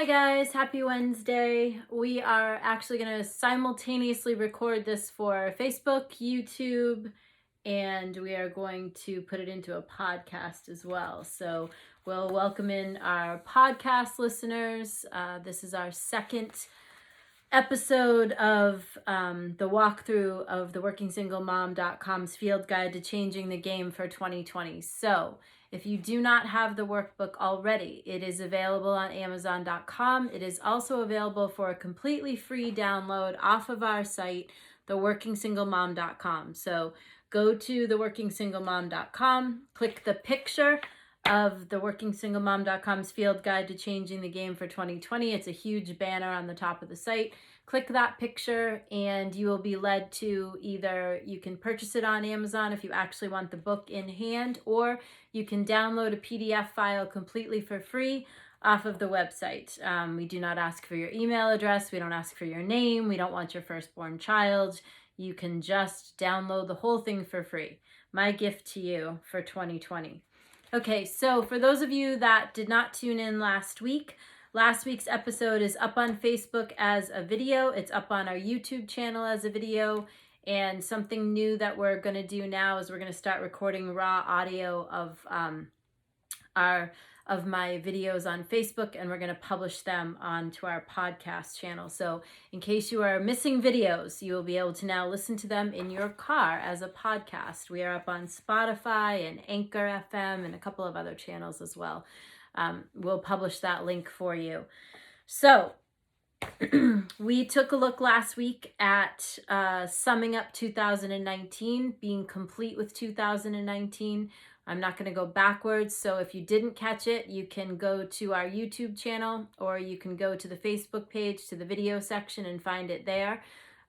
Hi guys, happy Wednesday. We are actually going to simultaneously record this for Facebook, YouTube, and we are going to put it into a podcast as well. So we'll welcome in our podcast listeners. This is our second episode of the walkthrough of the WorkingSingleMom.com's field guide to changing the game for 2020. So if you do not have the workbook already, it is available on Amazon.com. It is also available for a completely free download off of our site, theworkingsinglemom.com. So go to theworkingsinglemom.com, click the picture of the WorkingSingleMom.com's field guide to changing the game for 2020. It's a huge banner on the top of the site. Click that picture and you will be led to either you can purchase it on Amazon if you actually want the book in hand, or you can download a PDF file completely for free off of the website. We do not ask for your email address. We don't ask for your name. We don't want your firstborn child. You can just download the whole thing for free. My gift to you for 2020. Okay, so for those of you that did not tune in last week's episode is up on Facebook as a video. It's up on our YouTube channel as a video. And something new that we're going to do now is we're going to start recording raw audio of my videos on Facebook, and we're going to publish them onto our podcast channel. So in case you are missing videos, you will be able to now listen to them in your car as a podcast. We are up on Spotify and Anchor FM and a couple of other channels as well. We'll publish that link for you. So we took a look last week at summing up 2019, being complete with 2019. I'm not going to go backwards, so if you didn't catch it, you can go to our YouTube channel, or you can go to the Facebook page, to the video section, and find it there.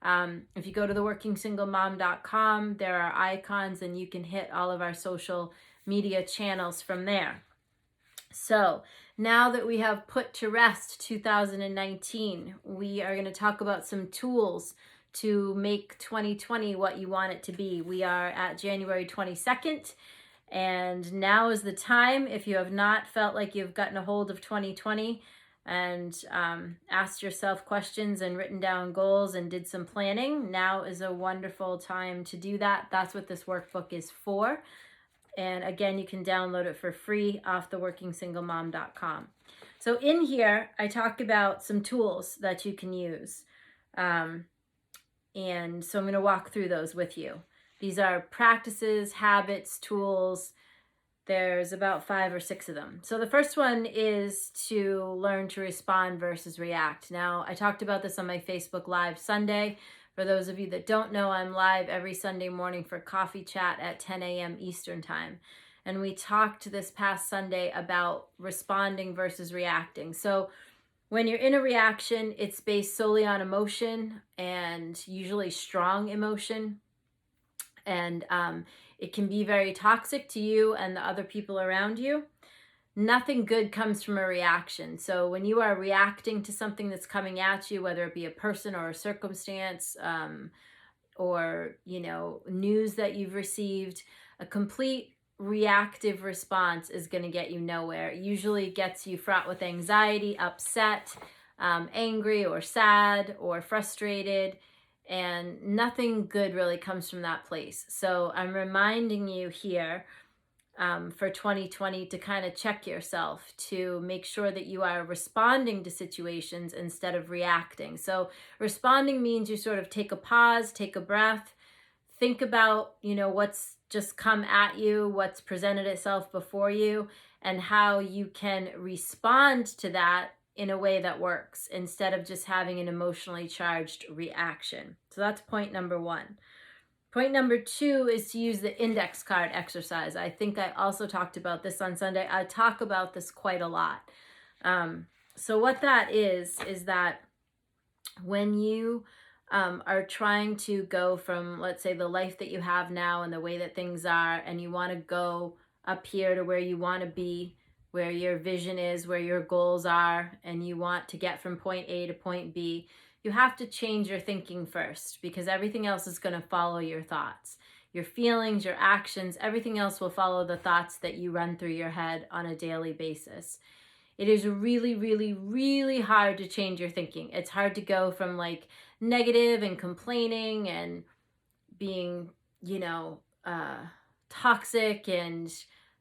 If you go to theworkingsinglemom.com, there are icons, and you can hit all of our social media channels from there. So now that we have put to rest 2019, we are going to talk about some tools to make 2020 what you want it to be. We are at January 22nd. And now is the time, if you have not felt like you've gotten a hold of 2020 and asked yourself questions and written down goals and did some planning, now is a wonderful time to do that. That's what this workbook is for. And again, you can download it for free off theworkingsinglemom.com. So in here, I talk about some tools that you can use. And so I'm going to walk through those with you. These are practices, habits, tools. There's about 5 or 6 of them. So the first one is to learn to respond versus react. Now, I talked about this on my Facebook Live Sunday. For those of you that don't know, I'm live every Sunday morning for coffee chat at 10 a.m. Eastern time. And we talked this past Sunday about responding versus reacting. So when you're in a reaction, it's based solely on emotion, and usually strong emotion. And it can be very toxic to you and the other people around you. Nothing good comes from a reaction. So when you are reacting to something that's coming at you, whether it be a person or a circumstance, or news that you've received, a complete reactive response is going to get you nowhere. It usually gets you fraught with anxiety, upset, angry, or sad, or frustrated. And nothing good really comes from that place. So I'm reminding you here for 2020 to kind of check yourself, to make sure that you are responding to situations instead of reacting. So responding means you sort of take a pause, take a breath, think about, what's just come at you, what's presented itself before you, and how you can respond to that in a way that works instead of just having an emotionally charged reaction. So that's point number 1. Point number 2 is to use the index card exercise. I think I also talked about this on Sunday. I talk about this quite a lot. So what that is that when you are trying to go from, let's say, the life that you have now and the way that things are, and you want to go up here to where you want to be, where your vision is, where your goals are, and you want to get from point A to point B, you have to change your thinking first, because everything else is going to follow your thoughts. Your feelings, your actions, everything else will follow the thoughts that you run through your head on a daily basis. It is really, really, really hard to change your thinking. It's hard to go from like negative and complaining and being, you know, toxic and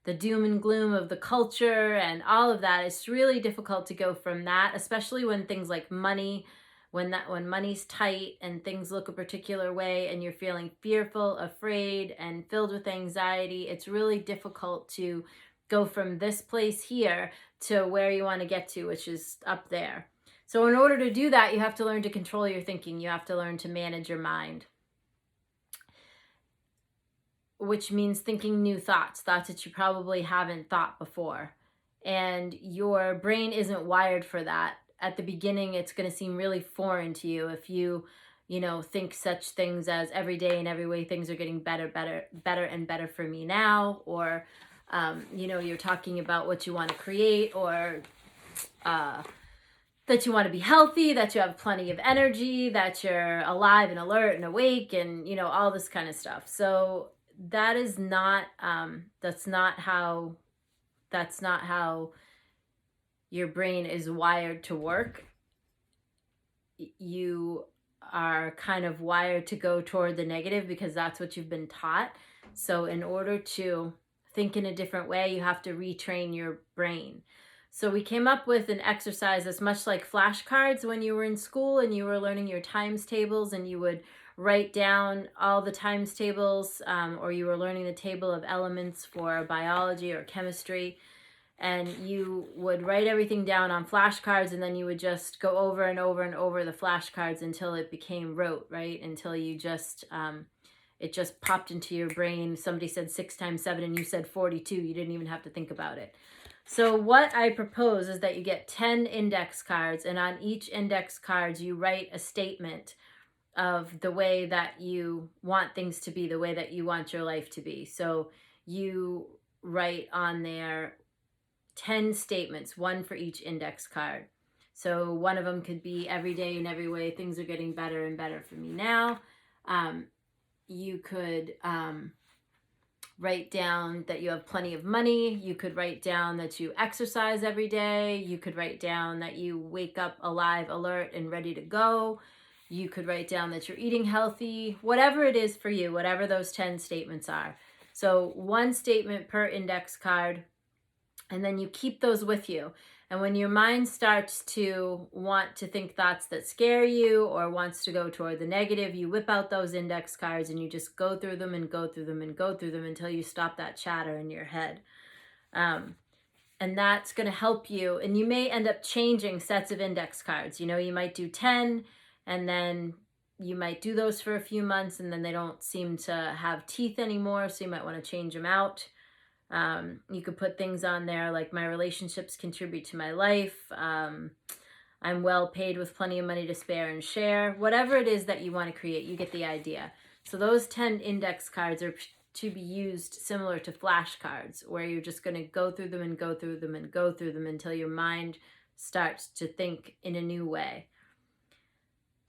the doom and gloom of the culture and all of that. It's really difficult to go from that, especially when things like money, when money's tight and things look a particular way and you're feeling fearful, afraid, and filled with anxiety. It's really difficult to go from this place here to where you want to get to, which is up there. So in order to do that, you have to learn to control your thinking. You have to learn to manage your mind, which means thinking new thoughts that you probably haven't thought before. And your brain isn't wired for that. At the beginning, it's going to seem really foreign to you if you think such things as every day and every way things are getting better and better for me now, or you're talking about what you want to create, or that you want to be healthy, that you have plenty of energy, that you're alive and alert and awake, and all this kind of stuff. So that is not that's not how your brain is wired to work. You are kind of wired to go toward the negative because that's what you've been taught. So in order to think in a different way, you have to retrain your brain. So we came up with an exercise that's much like flashcards when you were in school and you were learning your times tables, and you would write down all the times tables, or you were learning the table of elements for biology or chemistry, and you would write everything down on flashcards, and then you would just go over and over and over the flashcards until it became rote, right? Until you just it just popped into your brain. Somebody said 6 times 7 and you said 42. You didn't even have to think about it. So what I propose is that you get 10 index cards, and on each index card you write a statement of the way that you want things to be, the way that you want your life to be. So you write on there 10 statements, one for each index card. So one of them could be every day in every way things are getting better and better for me now. You could write down that you have plenty of money. You could write down that you exercise every day. You could write down that you wake up alive, alert, and ready to go. You could write down that you're eating healthy, whatever it is for you, whatever those 10 statements are. So one statement per index card, and then you keep those with you. And when your mind starts to want to think thoughts that scare you or wants to go toward the negative, you whip out those index cards and you just go through them and go through them and go through them until you stop that chatter in your head. And that's going to help you. And you may end up changing sets of index cards. You might do 10, and then you might do those for a few months, and then they don't seem to have teeth anymore, so you might want to change them out. You could put things on there like my relationships contribute to my life. I'm well paid with plenty of money to spare and share. Whatever it is that you want to create, you get the idea. So those 10 index cards are to be used similar to flashcards, where you're just going to go through them and go through them and go through them until your mind starts to think in a new way.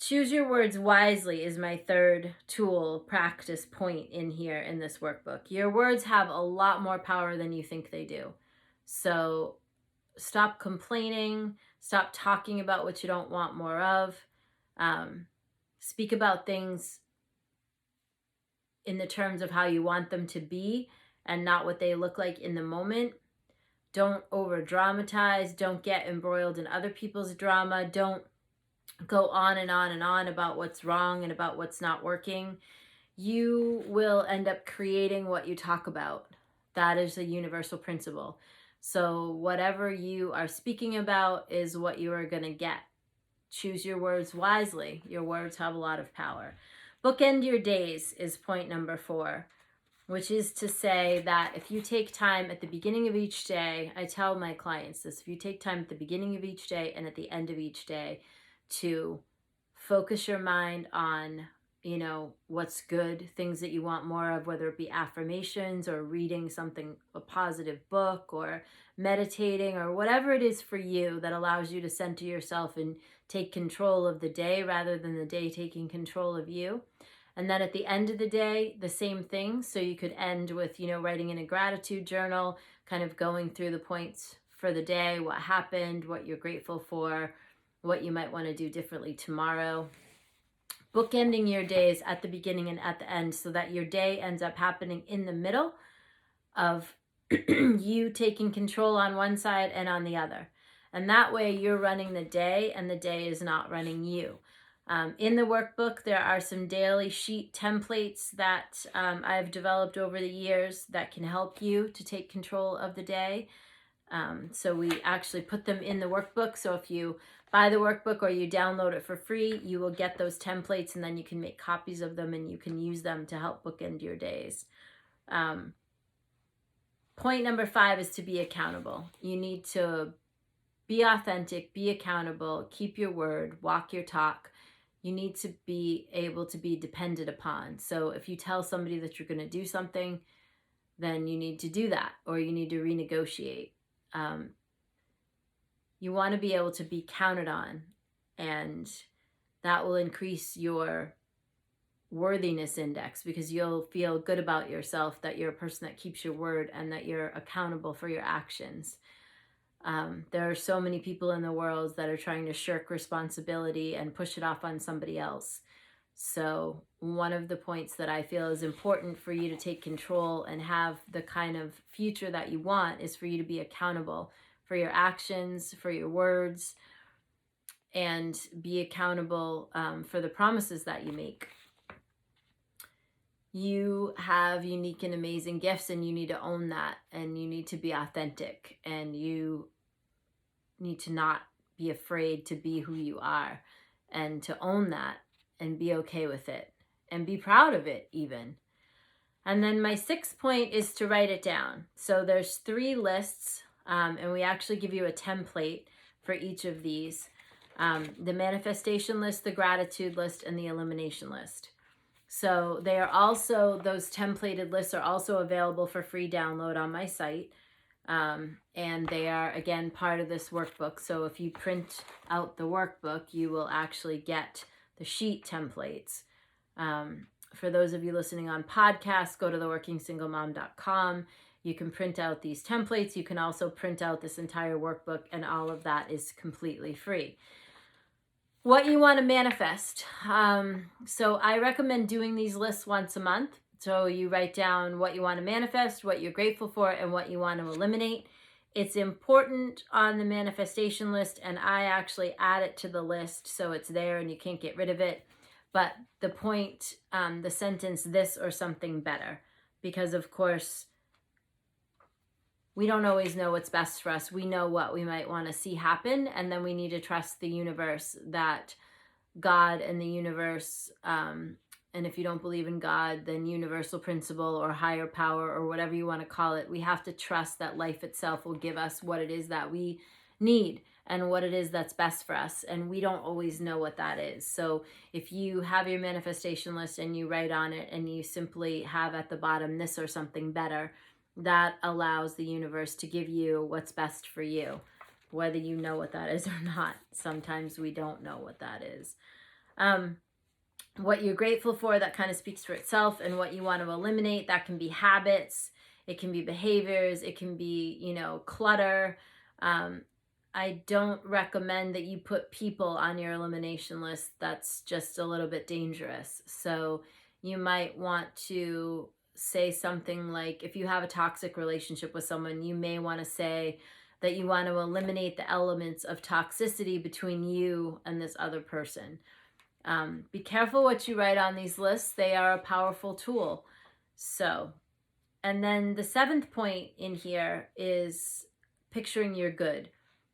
Choose your words wisely is my third tool practice point in here in this workbook. Your words have a lot more power than you think they do. So stop complaining. Stop talking about what you don't want more of. Speak about things in the terms of how you want them to be and not what they look like in the moment. Don't over dramatize. Don't get embroiled in other people's drama. Don't go on and on and on about what's wrong and about what's not working. You will end up creating what you talk about. That is a universal principle. So whatever you are speaking about is what you are going to get. Choose your words wisely. Your words have a lot of power. Bookend your days is point number 4, which is to say that if you take time at the beginning of each day, I tell my clients this, if you take time at the beginning of each day and at the end of each day to focus your mind on, what's good, things that you want more of, whether it be affirmations or reading something, a positive book, or meditating, or whatever it is for you that allows you to center yourself and take control of the day rather than the day taking control of you. And then at the end of the day, the same thing. So you could end with, writing in a gratitude journal, kind of going through the points for the day, what happened, what you're grateful for, what you might want to do differently tomorrow. Bookending your days at the beginning and at the end so that your day ends up happening in the middle of you taking control on one side and on the other. And that way you're running the day and the day is not running you. In the workbook, there are some daily sheet templates that I've developed over the years that can help you to take control of the day. So we actually put them in the workbook. So if you buy the workbook or you download it for free, you will get those templates, and then you can make copies of them and you can use them to help bookend your days. Point number 5 is to be accountable. You need to be authentic, be accountable, keep your word, walk your talk. You need to be able to be depended upon. So if you tell somebody that you're going to do something, then you need to do that, or you need to renegotiate. You want to be able to be counted on, and that will increase your worthiness index because you'll feel good about yourself, that you're a person that keeps your word and that you're accountable for your actions. There are so many people in the world that are trying to shirk responsibility and push it off on somebody else. So one of the points that I feel is important for you to take control and have the kind of future that you want is for you to be accountable for your actions, for your words, and be accountable for the promises that you make. You have unique and amazing gifts, and you need to own that, and you need to be authentic, and you need to not be afraid to be who you are and to own that and be okay with it and be proud of it even. And then my 6th point is to write it down. So there's 3 lists, and we actually give you a template for each of these. The manifestation list, the gratitude list, and the elimination list. So they are also, those templated lists are also available for free download on my site. And they are, again, part of this workbook. So if you print out the workbook, you will actually get the sheet templates. For those of you listening on podcasts, go to theworkingsinglemom.com. You can print out these templates. You can also print out this entire workbook, and all of that is completely free. What you want to manifest. So I recommend doing these lists once a month. So you write down what you want to manifest, what you're grateful for, and what you want to eliminate. It's important on the manifestation list, and I actually add it to the list so it's there and you can't get rid of it. But the point, the sentence, this or something better, because of course, we don't always know what's best for us. We know what we might want to see happen, and then we need to trust the universe, that God and the universe, and if you don't believe in God, then universal principle or higher power or whatever you want to call it, we have to trust that life itself will give us what it is that we need and what it is that's best for us. And we don't always know what that is. So if you have your manifestation list and you write on it and you simply have at the bottom this or something better, that allows the universe to give you what's best for you, whether you know what that is or not. Sometimes we don't know what that is. What you're grateful for, that kind of speaks for itself, and what you want to eliminate, that can be habits, it can be behaviors, it can be, clutter. I don't recommend that you put people on your elimination list. That's just a little bit dangerous. So you might want to say something like, if you have a toxic relationship with someone, you may want to say that you want to eliminate the elements of toxicity between you and this other person. Be careful what you write on these lists. They are a powerful tool. So, and then the 7th point in here is picturing your good.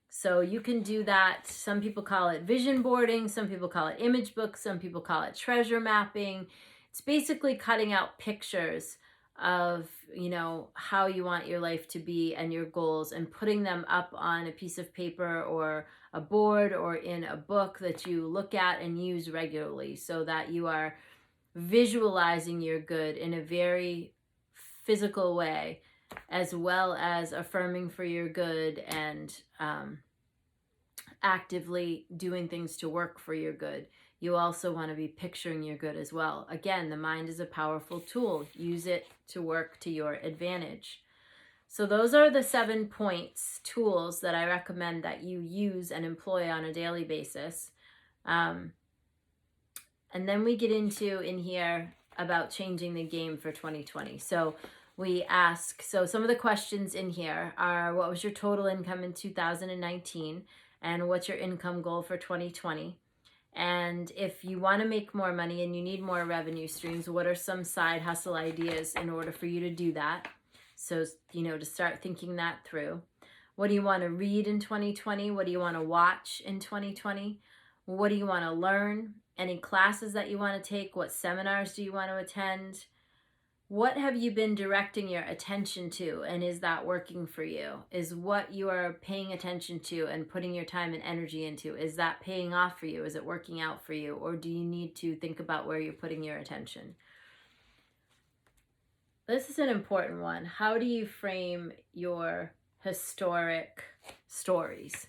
So you can do that. Some people call it vision boarding. Some people call it image books. Some people call it treasure mapping. It's basically cutting out pictures of, how you want your life to be and your goals, and putting them up on a piece of paper or a board or in a book that you look at and use regularly, so that you are visualizing your good in a very physical way, as well as affirming for your good and actively doing things to work for your good. You also want to be picturing your good as well. Again, the mind is a powerful tool. Use it to work to your advantage. So those are the 7 points, tools that I recommend that you use and employ on a daily basis. And then we get into in here about changing the game for 2020. So we ask, so some of the questions in here are, what was your total income in 2019? And what's your income goal for 2020? And if you want to make more money and you need more revenue streams, what are some side hustle ideas in order for you to do that? So, to start thinking that through. What do you want to read in 2020? What do you want to watch in 2020? What do you want to learn? Any classes that you want to take? What seminars do you want to attend? What have you been directing your attention to, and is that working for you? Is what you are paying attention to and putting your time and energy into, is that paying off for you? Is it working out for you? Or do you need to think about where you're putting your attention? This is an important one. How do you frame your historic stories?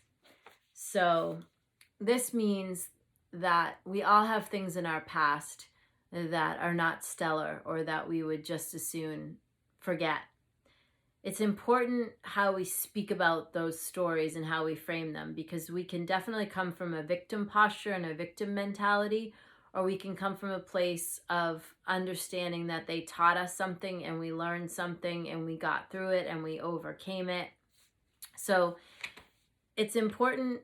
So this means that we all have things in our past that are not stellar or that we would just as soon forget. It's important how we speak about those stories and how we frame them, because we can definitely come from a victim posture and a victim mentality, or we can come from a place of understanding that they taught us something and we learned something and we got through it and we overcame it. So it's important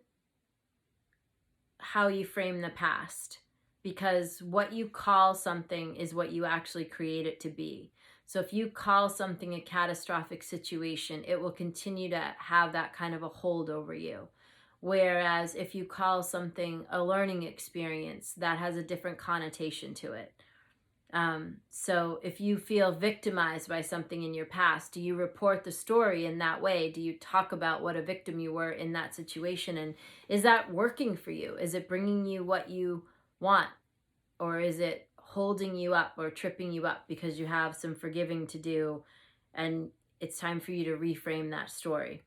how you frame the past, because what you call something is what you actually create it to be. So if you call something a catastrophic situation, it will continue to have that kind of a hold over you. Whereas if you call something a learning experience, that has a different connotation to it. So if you feel victimized by something in your past, do you report the story in that way? Do you talk about what a victim you were in that situation? And is that working for you? Is it bringing you what you want? Or is it holding you up or tripping you up because you have some forgiving to do and it's time for you to reframe that story?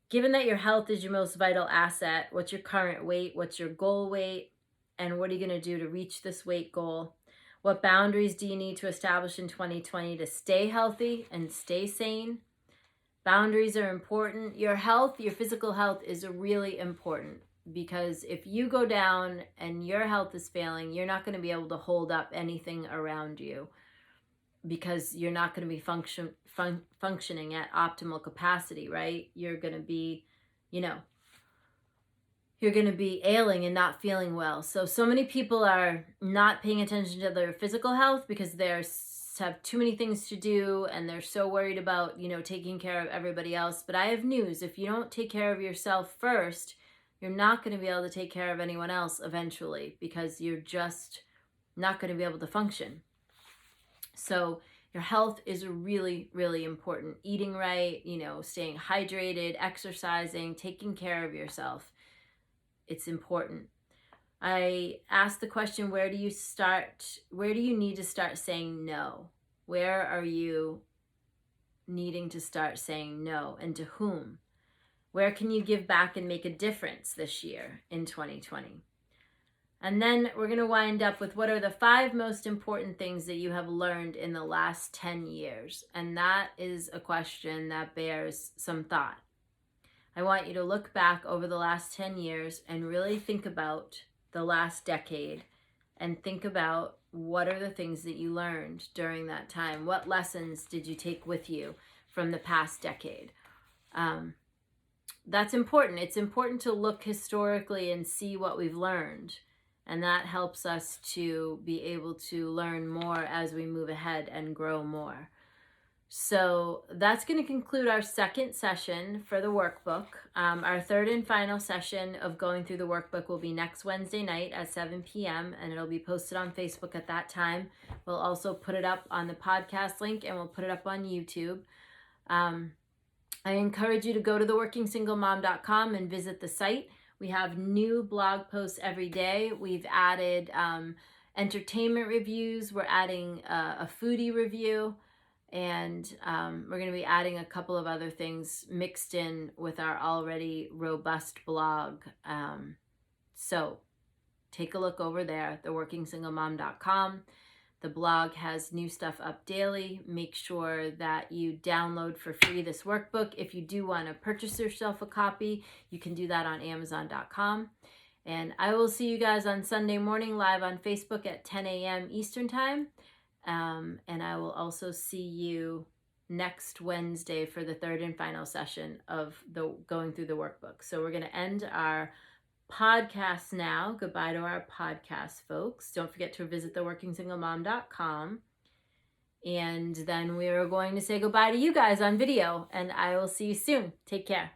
Given that your health is your most vital asset, what's your current weight? What's your goal weight? And what are you going to do to reach this weight goal? What boundaries do you need to establish in 2020 to stay healthy and stay sane? Boundaries are important. Your health, your physical health is really important, because if you go down and your health is failing, you're not going to be able to hold up anything around you, because you're not going to be functioning at optimal capacity, right? You're going to be, you're going to be ailing and not feeling well. So many people are not paying attention to their physical health because they have too many things to do and they're so worried about, taking care of everybody else. But I have news. If you don't take care of yourself first, you're not going to be able to take care of anyone else eventually, because you're just not going to be able to function. So your health is really, really important. Eating right, staying hydrated, exercising, taking care of yourself. It's important. I asked the question, where do you need to start saying no? Where are you needing to start saying no, and to whom? Where can you give back and make a difference this year in 2020? And then we're going to wind up with, what are the 5 most important things that you have learned in the last 10 years? And that is a question that bears some thought. I want you to look back over the last 10 years and really think about the last decade, and think about what are the things that you learned during that time. What lessons did you take with you from the past decade? That's important. It's important to look historically and see what we've learned. And that helps us to be able to learn more as we move ahead and grow more. So that's going to conclude our second session for the workbook. Our third and final session of going through the workbook will be next Wednesday night at 7 p.m. and it'll be posted on Facebook at that time. We'll also put it up on the podcast link, and we'll put it up on YouTube. I encourage you to go to theworkingsinglemom.com and visit the site. We have new blog posts every day. We've added entertainment reviews. We're adding a foodie review. And we're going to be adding a couple of other things mixed in with our already robust blog. So take a look over there, theworkingsinglemom.com. The blog has new stuff up daily. Make sure that you download for free this workbook. If you do want to purchase yourself a copy, you can do that on Amazon.com. And I will see you guys on Sunday morning live on Facebook at 10 a.m. Eastern Time. And I will also see you next Wednesday for the third and final session of the going through the workbook. So we're going to end our podcast now. Goodbye to our podcast, folks. Don't forget to visit theworkingsinglemom.com. And then we are going to say goodbye to you guys on video. And I will see you soon. Take care.